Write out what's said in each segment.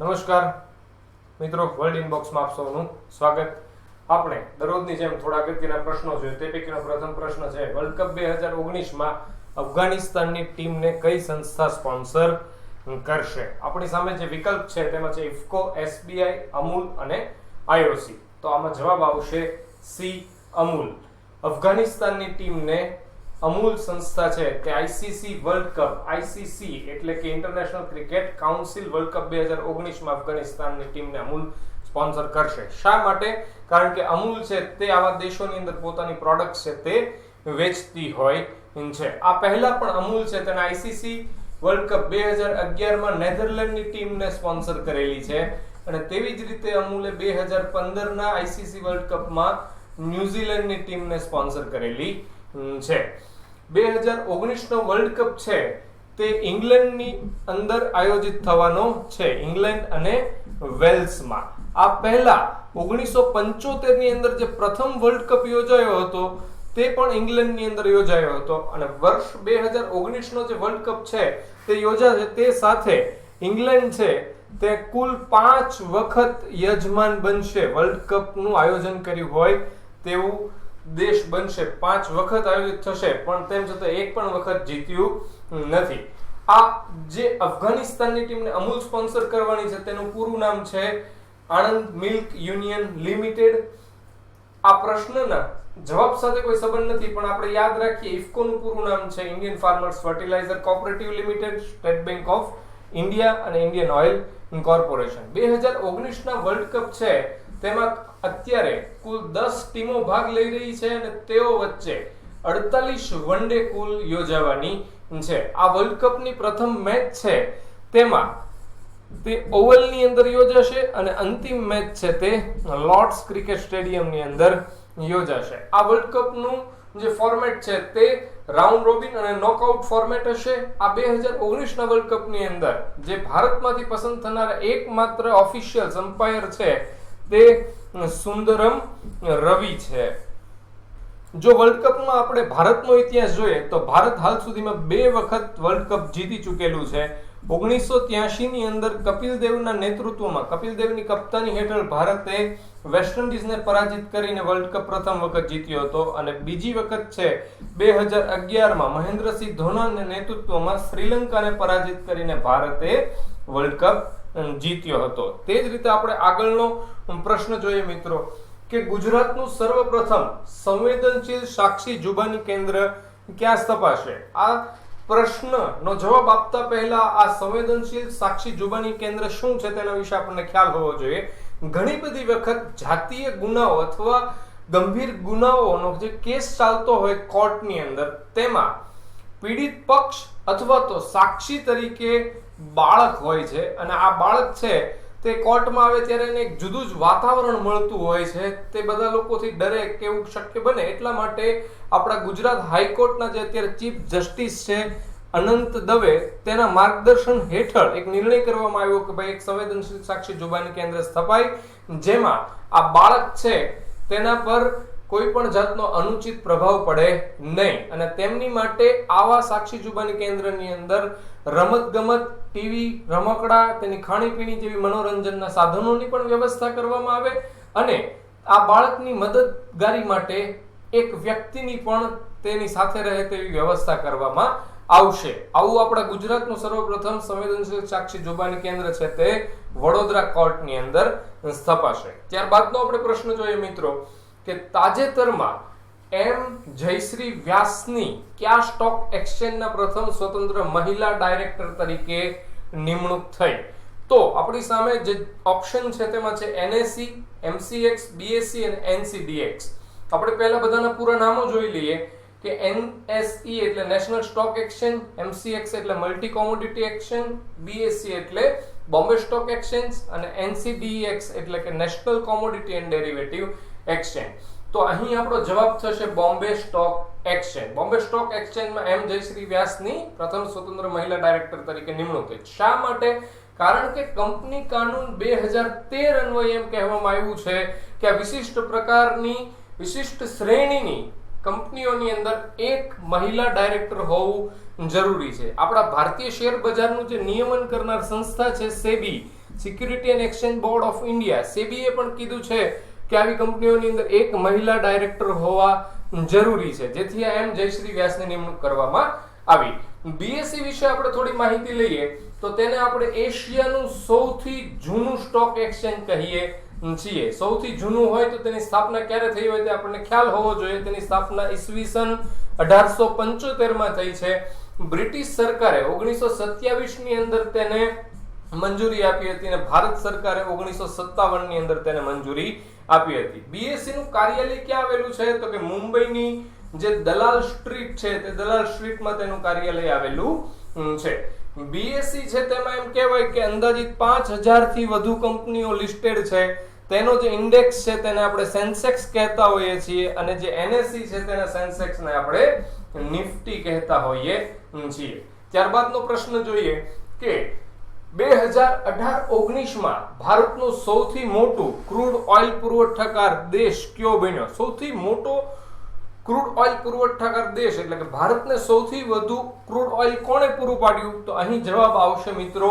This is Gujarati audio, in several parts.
નમસ્કાર મિત્રો, વર્લ્ડ ઇનબોક્સમાં આપ સૌનું સ્વાગત. આપણે દરરોજની જેમ થોડા અગત્યના પ્રશ્નો જોઈએ. તે પૈકીનો પ્રથમ પ્રશ્ન છે, વર્લ્ડ કપ 2019માં અફઘાનિસ્તાનની ટીમને કઈ સંસ્થા સ્પોન્સર કરશે? આપણી સામે જે વિકલ્પ છે તેમાં છે ઇફકો, એસબીઆઈ, અમૂલ અને આઈઓસી. તો આમાં જવાબ આવશે સી, અમૂલ. અફઘાનિસ્તાનની ટીમને અમૂલ સંસ્થા છે તે આઈસીસી વર્લ્ડ કપ, આઈસીસી એટલે કે International Cricket Council World Cup 2019માં અફઘાનિસ્તાનની ટીમને અમૂલ સ્પોન્સર કરશે. શા માટે? કારણ કે અમૂલ છે તે આવા દેશોની અંદર પોતાની પ્રોડક્ટ છે તે વેચતી હોય છે. આ પહેલા પણ અમૂલ છે તેને આઈસીસી વર્લ્ડ કપ 2011માં નેધરલેન્ડની ટીમને સ્પોન્સર કરેલી છે અને તેવી જ રીતે અમૂલે 2015ના આઈસીસી વર્લ્ડ કપમાં ન્યુઝીલેન્ડની ટીમને સ્પોન્સર કરેલી છે. 2019નો વર્લ્ડ કપ છે તે ઇંગ્લેન્ડની અંદર આયોજિત થવાનો છે, ઇંગ્લેન્ડ અને વેલ્સમાં. આ પહેલા 1975ની અંદર જે પ્રથમ વર્લ્ડ કપ યોજાયો હતો તે પણ ઇંગ્લેન્ડની અંદર યોજાયો હતો અને વર્ષ 2019નો જે વર્લ્ડ કપ છે તે યોજાશે. તે સાથે ઇંગ્લેન્ડ છે તે કુલ 5 વખત યજમાન બનશે. વર્લ્ડ કપનું આયોજન કર્યું હોય તેવું દેશ બનશે. 5 વખત આયોજિત થશે પણ તેમ છતાં એક પણ વખત જીત્યું નથી. આ જે અફઘાનિસ્તાનની ટીમને અમૂલ સ્પોન્સર કરવાની છે તેનું પૂરું નામ છે આણંદ મિલ્ક યુનિયન લિમિટેડ. આ પ્રશ્નના જવાબ સાથે કોઈ સંબંધ નથી પણ આપણે યાદ રાખીએ, ઇફકોનું પૂરું નામ છે Indian Farmers Fertiliser Cooperative Limited, State Bank of India અને ઇન્ડિયન ઓઇલ કોર્પોરેશન. 2019ના વર્લ્ડ કપ છે તેમાં અત્યારે કુલ 10 ટીમો ભાગ લઈ રહી છે અને તેઓ વચ્ચે 48 વન ડે કુલ યોજાવાની છે. આ વર્લ્ડ કપની પ્રથમ મેચ છે તેમાં તે ઓવલની અંદર યોજાશે અને અંતિમ મેચ છે તે લોર્ડ્સ ક્રિકેટ સ્ટેડિયમની અંદર યોજાશે. આ વર્લ્ડ કપનું જે ફોર્મેટ છે તે રાઉન્ડ રોબિન અને નોકઆઉટ ફોર્મેટ હશે. આ 2019ના વર્લ્ડ કપની અંદર જે ભારતમાંથી પસંદ થનારા એકમાત્ર ઓફિશિયલ અમ્પાયર છે તે સુંદરમ રવિ છે. જો વર્લ્ડ કપમાં આપણે ભારતનો ઇતિહાસ જોઈએ તો ભારત હાલ સુધીમાં 2 વખત વર્લ્ડ કપ જીતી ચૂકેલું છે. 1983ની અંદર કપિલ દેવના નેતૃત્વમાં, કપિલ દેવની કપ્તાની હેઠળ ભારતે વેસ્ટ ઇન્ડિઝને પરાજિત કરીને વર્લ્ડ કપ પ્રથમ વખત જીત્યો હતો અને બીજી વખત છે 2011માં મહેન્દ્રસિંહ ધોનીના નેતૃત્વમાં શ્રીલંકાને પરાજિત કરીને ભારતે વર્લ્ડ કપ જીત્યો હતો. તે જ રીતે આપણે આગળનો પ્રશ્ન જોઈએ મિત્રો કે ગુજરાતનું સર્વપ્રથમ સંવેદનશીલ સાક્ષી જુબાની કેન્દ્ર ક્યાં સ્થપાશે? આ પ્રશ્નનો જવાબ આપતા પહેલા આ સંવેદનશીલ સાક્ષી જુબાની કેન્દ્ર શું છે તેના વિશે આપણને ખ્યાલ હોવો જોઈએ. ઘણી બધી વખત જાતીય ગુનાઓ અથવા ગંભીર ગુનાઓનો જે કેસ ચાલતો હોય કોર્ટની અંદર, તેમાં પીડિત પક્ષ અથવા તો સાક્ષી તરીકે બાળક હોય છે અને આ બાળક છે તે કોર્ટમાં આવે ત્યારે એને એક જુદું જ વાતાવરણ મળતું હોય છે. તે બધા લોકોથી ડરે કે એવું શક્ય બને એટલા માટે આપણા ગુજરાત હાઈકોર્ટના જે અત્યારે ચીફ જસ્ટિસ છે અનંત દવે, તેના માર્ગદર્શન હેઠળ એક નિર્ણય કરવામાં આવ્યો કે ભાઈ એક સંવેદનશીલ સાક્ષી જુબાની કેન્દ્ર સ્થપાય જેમાં આ બાળક છે તેના પર કોઈ પણ જાતનો અનુચિત પ્રભાવ પડે નહીં અને તેમની માટે આવા સાક્ષી જુબાની કેન્દ્રની અંદર રમતગમત, ટીવી, રમકડા, તેની ખાણીપીણી જેવી મનોરંજનના સાધનોની પણ વ્યવસ્થા કરવામાં આવે અને આ બાળકની મદદગારી માટે એક વ્યક્તિની પણ તેની સાથે રહે તેવી વ્યવસ્થા કરવામાં આવશે. આવું આપણા ગુજરાતનું સર્વપ્રથમ સંવેદનશીલ સાક્ષી જુબાની કેન્દ્ર છે તે વડોદરા કોર્ટની અંદર સ્થપાશે. ત્યારબાદનો આપણે પ્રશ્ન જોઈએ મિત્રો કે તાજેતરમાં એમ જયશ્રી વ્યાસની કયા સ્ટોક એક્સચેન્જના પ્રથમ સ્વતંત્ર મહિલા ડાયરેક્ટર તરીકે નિમણૂક થઈ? તો આપણી સામે જે ઓપ્શન છે તેમાં છે એનએસઈ, એમસીએક્સ, બીએસઈ અને એનસીડીએક્સ. આપણે પહેલા બધાના પૂરા નામો જોઈ લઈએ કે એનએસઈ એટલે નેશનલ સ્ટોક એક્સચેન્જ, એમસીએક્સ એટલે મલ્ટી કોમોડિટી એક્સચેન્જ, બીએસઈ એટલે બોમ્બે સ્ટોક એક્સચેન્જ અને એનસીડીએક્સ એટલે કે National Commodity and Derivative Exchange. તો અહીં આપણો જવાબ થશે Bombay Stock Exchange. Bombay Stock એક્સચેન્જમાં એમ જયશ્રી વ્યાસની પ્રથમ સ્વતંત્ર મહિલા ડાયરેક્ટર તરીકે નિમણૂક થઈ. શા માટે? કારણ કે કંપની કાનૂન 2013 અન્વયે એમ કહેવામાં આવ્યું છે કે આ વિશિષ્ટ પ્રકારની વિશિષ્ટ શ્રેણીની કંપનીઓની અંદર એક મહિલા ડાયરેક્ટર હોવું જરૂરી છે. આપણા ભારતીય શેર બજારનું જે નિયમન કરનાર સંસ્થા છે SEBI, Security and Exchange Board of India સેબીએ પણ કીધું છે કે આવી કંપનીઓની અંદર એક મહિલા ડાયરેક્ટર હોવા જરૂરી છે, જેથી આ એમ જયશ્રી વ્યાસની નિમણૂક કરવામાં આવી. બીએસઈ વિશે આપણે થોડી માહિતી લઈએ તો તેને આપણે એશિયાનું સૌથી જૂનું સ્ટોક એક્સચેન્જ કહીએ છીએ. સૌથી જૂનું હોય તો તેની સ્થાપના ક્યારે થઈ હોય તે આપણને ખ્યાલ હોવો જોઈએ. તેની સ્થાપના ઈસવીસન 1875 માં થઈ છે. બ્રિટિશ સરકારે 1927 ની અંદર તેને મંજૂરી આપી હતી અને ભારત સરકારે 1957 ની અંદર તેને મંજૂરી આપી હતી. બીએસઈ નું કાર્યાલય ક્યાં આવેલું છે તો કે મુંબઈની જે દલાલ સ્ટ્રીટ છે તે દલાલ સ્ટ્રીટમાં તેનું કાર્યાલય આવેલું છે. બીએસઈ છે તેમાં એમ કહેવાય કે અંદાજિત 5000 થી વધુ કંપનીઓ લિસ્ટેડ છે. તેનો જે ઇન્ડેક્સ છે તેને આપણે સેન્સેક્સ કહેતા હોઈએ છીએ અને જે એનએસઈ છે તેને સેન્સેક્સ ને આપણે નિફ્ટી કહેતા હોઈએ છીએ. ત્યારબાદનો પ્રશ્ન જોઈએ કે 2018-19 માં ભારતનું સૌથી મોટું ક્રૂડ ઓઇલ પુરવઠાકાર દેશ કયો બન્યો? સૌથી મોટો ક્રૂડ ઓઇલ પુરવઠાકાર દેશ એટલે કે ભારતને સૌથી વધુ ક્રૂડ ઓઇલ કોણે પૂરું પાડ્યું? તો અહીં જવાબ આવશે મિત્રો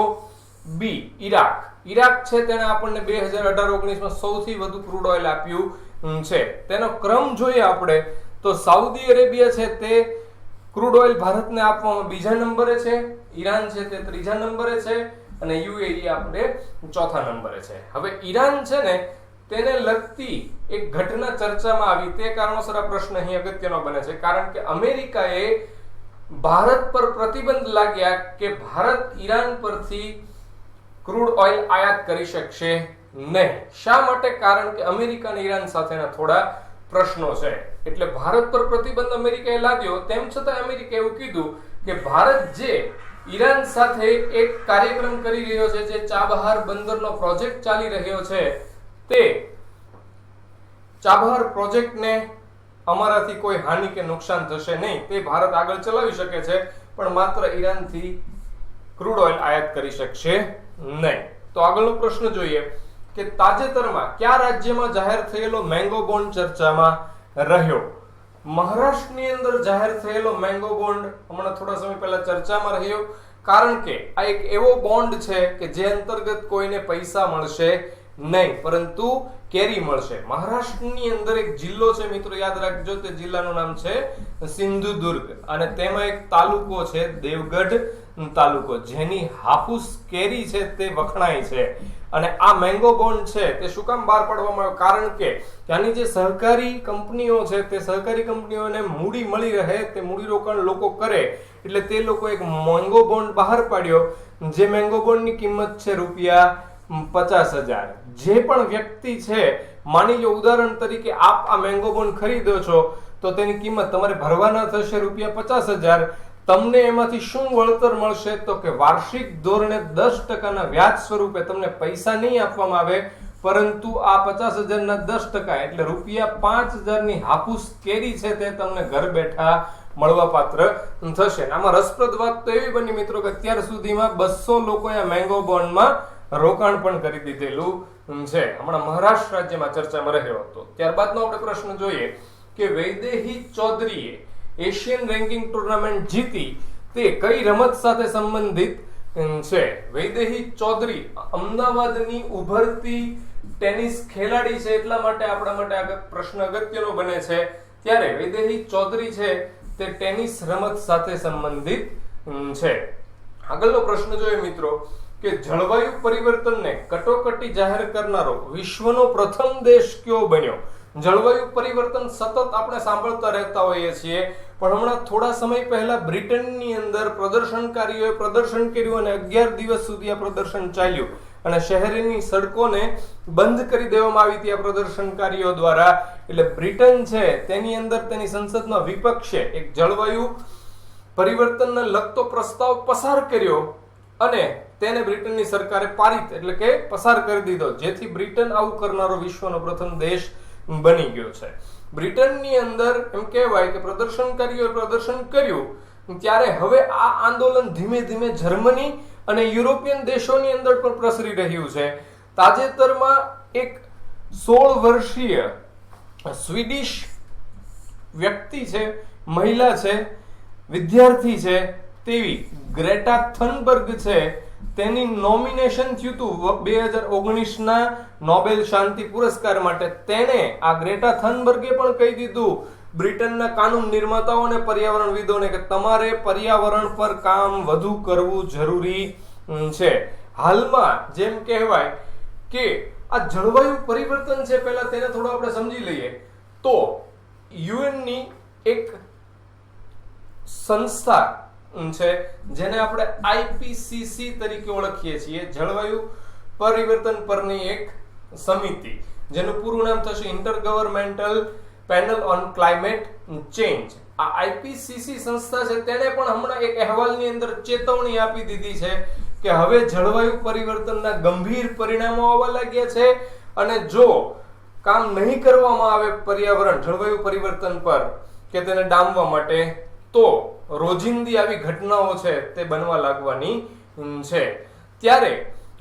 બી, ઈરાક. ઈરાક છે તેને આપણને 2018-19 માં સૌથી વધુ ક્રૂડ ઓઇલ આપ્યું છે. તેનો ક્રમ જોઈએ આપણે તો સાઉદી અરેબિયા છે તે ક્રૂડ ઓઇલ ભારતને આપવામાં બીજા નંબરે છે, ઈરાન છે તે ત્રીજા નંબરે છે અને યુએઈ આપણે ચોથા નંબરે છે. હવે ઈરાન છે ને તેને લગતી એક ઘટના ચર્ચામાં આવી, તે કારણોસર આ પ્રશ્ન અહીં અગત્યનો બને છે. કારણ કે અમેરિકાએ ભારત પર પ્રતિબંધ લાગ્યા કે ભારત ઈરાન પરથી ક્રૂડ ઓઇલ આયાત કરી શકશે નહીં. શા માટે? કારણ કે અમેરિકા અને ઈરાન સાથેના થોડા પ્રશ્નો છે. એટલે ભારત પર પ્રતિબંધ અમેરિકાએ લાદ્યો. તેમ છતાં અમેરિકાએ એવું કીધું કે ભારત જે ઈરાન સાથે એક કાર્યક્રમ કરી રહ્યો છે, જે ચાબહાર બંદરનો પ્રોજેક્ટ ચાલી રહ્યો છે, તે ચાબહાર પ્રોજેક્ટને અમારાથી કોઈ હાનિ કે નુકસાન થશે નહીં. તે ભારત આગળ ચલાવી શકે છે પણ માત્ર ઈરાનથી ક્રૂડ ઓઇલ આયાત કરી શકશે નહીં. તો આગળનો પ્રશ્ન જોઈએ કે તાજેતરમાં કયા રાજ્યમાં જાહેર થયેલો મેંગો બોન્ડ ચર્ચામાં રહ્યો? મહારાષ્ટ્રની અંદર જાહેર થયેલો મેંગો બોન્ડ હમણાં થોડા સમય પહેલા ચર્ચામાં રહ્યો. કારણ કે આ એક એવો બોન્ડ છે કે જે અંતર્ગત કોઈને પૈસા મળશે નહીં પરંતુ કેરી મળશે. મહારાષ્ટ્રની અંદર એક જિલ્લો છે મિત્રો, યાદ રાખજો, તે જિલ્લાનું નામ છે સિંધુદુર્ગ અને તેમાં એક તાલુકો છે દેવગઢ તાલુકો, જેની હાફૂસ કેરી છે તે વખણાય છે. અને આ મેંગો બોન્ડ છે તે શું કામ બહાર પાડવામાં આવ્યો? કારણ કે ત્યાંની જે સહકારી કંપનીઓ છે તે સહકારી કંપનીઓને મૂડી મળી રહે, તે મૂડી રોકાણ લોકો કરે, એટલે તે લોકો એક મેંગો બોન્ડ બહાર પાડ્યો. જે મેંગો બોન્ડની કિંમત છે ₹50,000. જે પણ વ્યક્તિ છે, માની લો ઉદાહરણ તરીકે આપ આ મેંગો બોન્ડ ખરીદો છો તો તેની કિંમત તમારે ભરવાના થશે ₹50,000. તમને એમાંથી શું વળતર મળશે તો કે વાર્ષિક ધોરણે 10% વ્યાજ સ્વરૂપે તમને પૈસા નહીં આપવામાં આવે, પરંતુ આ 50,000 ના 10% એટલે ₹5,000 ની હાફૂસ કેરી છે તે તમને ઘર બેઠા મળવા પાત્ર થશે. આમાં રસપ્રદ વાત તો એવી બની મિત્રો કે અત્યાર સુધીમાં 200 લોકોએ આ મેંગો બોન્ડમાં રોકાણ પણ કરી દીધેલું છે. હમણાં મહારાષ્ટ્ર રાજ્યમાં ચર્ચામાં રહ્યો હતો. ત્યારબાદનો આપણે પ્રશ્ન જોઈએ કે વૈદેહી ચૌધરીએ એશિયન રેન્કિંગ ટુર્નામેન્ટ જીતી તે કઈ રમત સાથે સંબંધિત છે? વૈદેહી ચૌધરી અમદાવાદની ઉભરતી ટેનિસ ખેલાડી છે, એટલા માટે આપણા માટે આ પ્રશ્ન અગત્યનો બને છે. ત્યારે વૈદેહી ચૌધરી છે તે ટેનિસ રમત સાથે સંબંધિત છે. આગળનો પ્રશ્ન જોઈએ મિત્રો કે જળવાયુ પરિવર્તનને કટોકટી જાહેર કરનારો વિશ્વનો પ્રથમ દેશ કયો બન્યો? જળવાયુ પરિવર્તન સતત આપણે સાંભળતા રહેતા હોઈએ છીએ, પણ હમણાં થોડા સમય પહેલા બ્રિટનની અંદર પ્રદર્શનકારીઓએ પ્રદર્શન કર્યું અને 11 દિવસ સુધી આ પ્રદર્શન ચાલ્યું અને શહેરની સડકોને બંધ કરી દેવામાં આવી હતી આ પ્રદર્શનકારીઓ દ્વારા. એટલે બ્રિટન છે તેની અંદર તેની સંસદમાં વિપક્ષે એક જળવાયુ પરિવર્તનને લગતો પ્રસ્તાવ પસાર કર્યો અને તેને બ્રિટનની સરકારે પારિત એટલે કે પસાર કરી દીધો, જેથી બ્રિટન આવું કરનારો વિશ્વનો પ્રથમ દેશ બની ગયો છે. બ્રિટનની અંદર એમ કહેવાય કે પ્રદર્શનકારીઓએ પ્રદર્શન કર્યું ત્યારે હવે આ આંદોલન ધીમે ધીમે જર્મની અને યુરોપિયન દેશોની અંદર પણ પ્રસરી રહ્યું છે. તાજેતરમાં એક 16 વર્ષીય સ્વીડિશ વ્યક્તિ છે, મહિલા છે, વિદ્યાર્થી છે તેવી ગ્રેટા થનબર્ગ છે તેની નોમિનેશન થયું હતું 2019ના નોબેલ શાંતિ પુરસ્કાર માટે. તેણે આ ગ્રેટા થનબર્ગે પણ કહી દીધું બ્રિટનના કાનૂન નિર્માતાઓ અને પર્યાવરણવિદોને કે તમારે પર્યાવરણ પર કામ વધુ કરવું જરૂરી છે. હાલમાં જેમ કહેવાય કે આ જળવાયુ પરિવર્તન છે, પહેલા તેને થોડું આપણે સમજી લઈએ તો UN ની એક સંસ્થા છે જેને આપણે IPCC તરીકે ઓળખીએ છીએ, જળવાયુ પરિવર્તન પરની એક સમિતિ, જેનું પૂરું નામ થશે intergovernmental panel on climate change. આ IPCC સંસ્થા છે તેને પણ હમણાં એક અહેવાલની અંદર ચેતવણી આપી દીધી છે કે હવે જળવાયુ પરિવર્તનના ગંભીર પરિણામો આવવા લાગ્યા છે અને જો કામ નહીં કરવામાં આવે પર્યાવરણ જળવાયુ પરિવર્તન પર કે તેને ડામવા માટે તો રોજિંદી આવી ઘટનાઓ છે તે બનવા લાગવાની છે. ત્યારે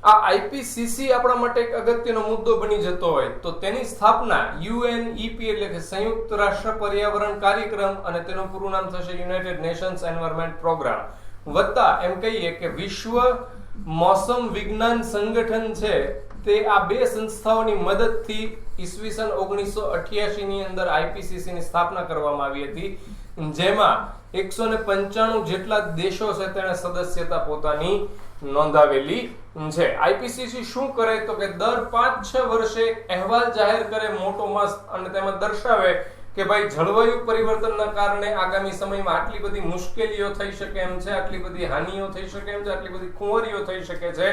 આ IPCC આપણા માટે એક અગત્યનો મુદ્દો બની જતો હોય તો તેની સ્થાપના UNEP એટલે કે સંયુક્ત રાષ્ટ્ર પર્યાવરણ કાર્યક્રમ અને તેનું પૂરું નામ થશે યુનાઇટેડ નેશન્સ એન્વાયરમેન્ટ પ્રોગ્રામ વત્તા એમ કહીએ કે વિશ્વ મોસમ વિજ્ઞાન સંગઠન છે તે આ બે સંસ્થાઓની મદદથી ઈસવીસન 1988 ની અંદર IPCC ની સ્થાપના કરવામાં આવી હતી, જેમાં 195 જેટલા દેશો છે તેણે સદસ્યતા પોતાની નોંધાવેલી છે. IPCC શું કરે તો કે દર 5-6 વર્ષે અહેવાલ જાહેર કરે મોટો મસ્ત અને તેમાં દર્શાવે કે ભાઈ જળવાયુ પરિવર્તનના કારણે આગામી સમયમાં આટલી બધી મુશ્કેલીઓ થઈ શકે એમ છે, આટલી બધી હાનિઓ થઈ શકે એમ છે, આટલી બધી ખુંવરીઓ થઈ શકે છે,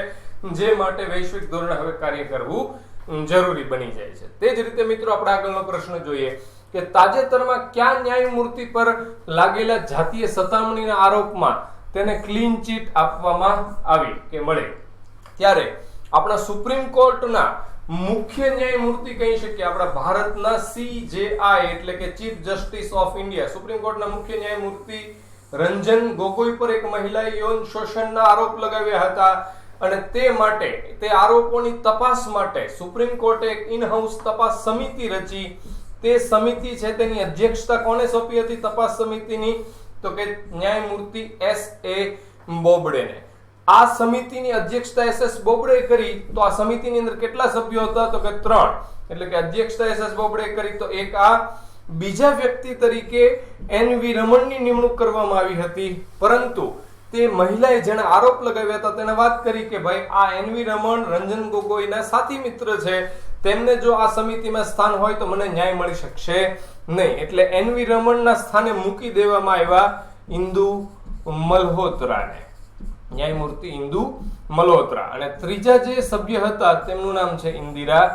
જે માટે વૈશ્વિક ધોરણે હવે કાર્ય કરવું જરૂરી બની જાય છે. તે જ રીતે મિત્રો આપણે આગળનો પ્રશ્ન જોઈએ કે તાજેતરમાં કયા ન્યાયમૂર્તિ પર લાગેલા જાતીય સતામણીના આરોપમાં તેને ક્લીન ચીટ આપવામાં આવી કે મળે. ત્યારે આપણા સુપ્રીમ કોર્ટના મુખ્ય ન્યાયમૂર્તિ કહી શકીએ આપણા ભારતના CJI એટલે કે chief justice of India, supreme કોર્ટના મુખ્ય ન્યાયમૂર્તિ રંજન ગોગોઈ પર એક મહિલાએ યૌન શોષણના આરોપ લગાવ્યા હતા અને તે માટે તે આરોપોની તપાસ માટે સુપ્રીમ કોર્ટે એક ઇન હાઉસ તપાસ સમિતિ રચી. તે સમિતિ છે તેની અધ્યક્ષતા કોને સોંપી હતી તપાસ સમિતિની તો કે ન્યાયમૂર્તિ SA બોબડેને. આ સમિતિની અધ્યક્ષતા SS બોબડે કરી તો આ સમિતિની અંદર કેટલા સભ્યો હતા તો કે 3, એટલે કે અધ્યક્ષતા SS બોબડે કરી તો એક આ બીજા વ્યક્તિ તરીકે NV રમણની નિમણૂક કરવામાં આવી હતી, પરંતુ તે મહિલાએ જેણે આરોપ લગાવ્યા હતા તેને વાત કરી કે ભાઈ આ NV રમણ રંજન ગોગોઈના સાથી મિત્ર છે, તેમને જો આ સમિતિમાં સ્થાન હોય તો મને ન્યાય મળી શકશે નહીં, એટલે NV રમણના સ્થાને મૂકી દેવામાં આવ્યા ઇન્દુ મલ્હોત્રાને, ન્યાયમૂર્તિ ઇન્દુ મલ્હોત્રા. અને ત્રીજા જે સભ્ય હતા તેમનું નામ છે ઇન્દિરા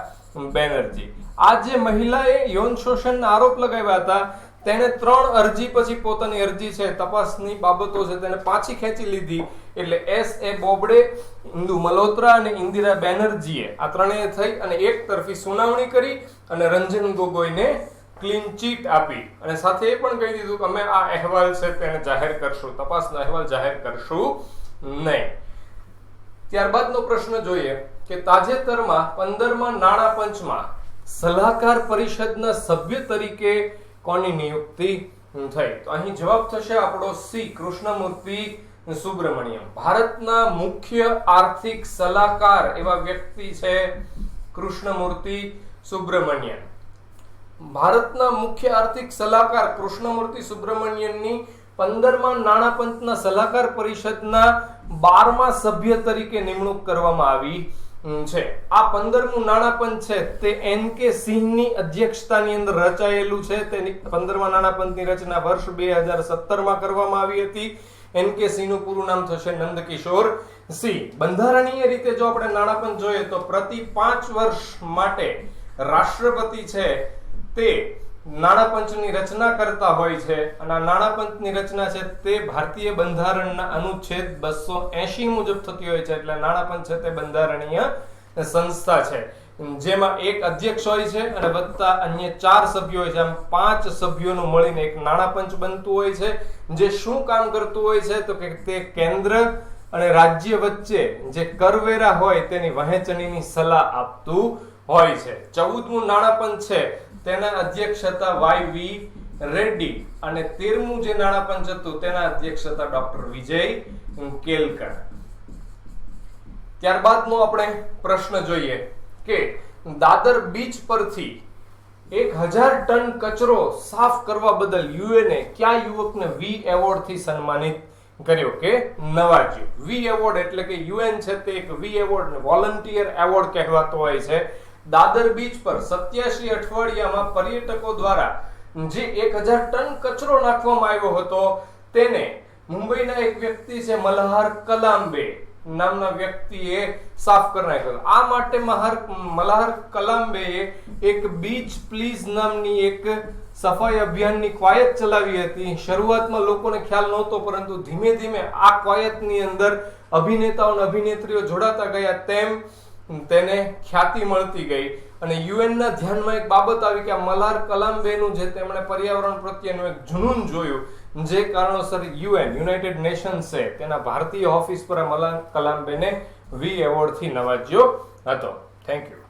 બેનર્જી. આ જે મહિલાએ યૌન શોષણના આરોપ લગાવ્યા હતા તેણે 3 અરજી પછી પોતાની અરજી છે તપાસની બાબતો છે તેને પાછી ખેંચી લીધી, એટલે SA બોબડે, ઇન્દુ મલ્હોત્રા અને ઇન્દિરા બેનર્જીએ આ ત્રણેય થઈ અને એક તરફી સુનાવણી કરી અને રંજન ગોગોઈને ક્લીન ચીટ આપી અને સાથે એ પણ કહી દીધું કે અમે આ અહેવાલ છે તેને જાહેર કરશું, તપાસનો અહેવાલ જાહેર કરશું નહીં. ત્યારબાદનો પ્રશ્ન જોઈએ કે તાજેતરમાં 15મા નાણાં પંચમાં સલાહકાર પરિષદના સભ્ય તરીકે કોની નિયુક્તિ થઈ તો અહીં જવાબ થશે આપણો C કૃષ્ણમૂર્તિ સુબ્રમણ્યમ. ભારતના મુખ્ય આર્થિક સલાહકાર એવા વ્યક્તિ છે કૃષ્ણમૂર્તિ સુબ્રમણ્યમ. ભારતના મુખ્ય આર્થિક સલાહકાર કૃષ્ણમૂર્તિ સુબ્રમણ્યમની 15મા નાણાં પંચના સલાહકાર પરિષદના 12મા સભ્ય તરીકે નિમણૂક કરવામાં આવી છે. આ 15મું નાણાં પંચ છે તે NK સિંહની અધ્યક્ષતાની અંદર રચાયેલું છે. તેની 15મા નાણાં પંચની રચના વર્ષ 2017માં કરવામાં આવી હતી. NK સિંહનું પૂરું નામ થશે નંદકિશોર સિંહ. બંધારણીય રીતે જો આપણે નાણાં પંચ જોઈએ તો પ્રતિ 5 વર્ષ માટે રાષ્ટ્રપતિ છે તે નાણાં પંચની રચના કરતા હોય છે અને આ નાણાં પંચની રચના છે તે ભારતીય બંધારણના અનુચ્છેદ 280 મુજબ થતી હોય છે, એટલે નાણાં પંચ છે તે બંધારણીય સંસ્થા છે જેમાં એક અધ્યક્ષ હોય છે અને વત્તા અન્ય 4 સભ્યો હોય છે. આમ 5 સભ્યોનું મળીને એક નાણાં પંચ બનતું હોય છે, જે શું કામ કરતું હોય છે તો કે તે કેન્દ્ર અને રાજ્ય વચ્ચે જે કરવેરા હોય તેની વહેંચણીની સલાહ આપતું હોય છે. 14મું નાણાં પંચ છે તેના અધ્યક્ષ હતા YV રેડ્ડી અને 13મું જે નાણાં પંચ હતું તેના અધ્યક્ષ હતા ડોક્ટર વિજય કેલકર. ત્યારબાદનો આપણે પ્રશ્ન જોઈએ કે દાદર બીચ પરથી 1000 ટન કચરો સાફ કરવા બદલ યુએનએ કયા યુવકને વી એવોર્ડ થી સન્માનિત કર્યો કે નવાજ્યો? વી એવોર્ડ એટલે કે યુએન છે તે એક વી એવોર્ડ વોલન્ટિયર એવોર્ડ કહેવાતો હોય છે. દાદર બીચ પર 87 અઠવાડિયામાં પર્યટકો દ્વારા જે 1000 ટન કચરો નાખવામાં આવ્યો હતો તેને મુંબઈના એક વ્યક્તિ છે મલ્હાર કલામ્બે નામના વ્યક્તિએ સાફ કરી નાખ્યો. આ માટે મલ્હાર કલામ્બેએ એક બીચ પ્લીઝ નામની એક સફાઈ અભિયાનની કવાયત ચલાવી હતી. શરૂઆતમાં લોકોને ખ્યાલ નહોતો, પરંતુ ધીમે ધીમે આ કવાયતની અંદર અભિનેતાઓ અને અભિનેત્રીઓ જોડાતા ગયા તેમ તેને ખ્યાતિ મળતી ગઈ અને યુએનના ધ્યાનમાં એક બાબત આવી કે આ મલ્હાર કલામ્બેનું જે તેમણે પર્યાવરણ પ્રત્યેનું એક જુનૂન જોયું, જે કારણોસર યુનાઇટેડ નેશન્સ છે તેના ભારતીય ઓફિસ પર મલ્હાર કલામ્બેને વી એવોર્ડ થી નવાજ્યો હતો. Thank you.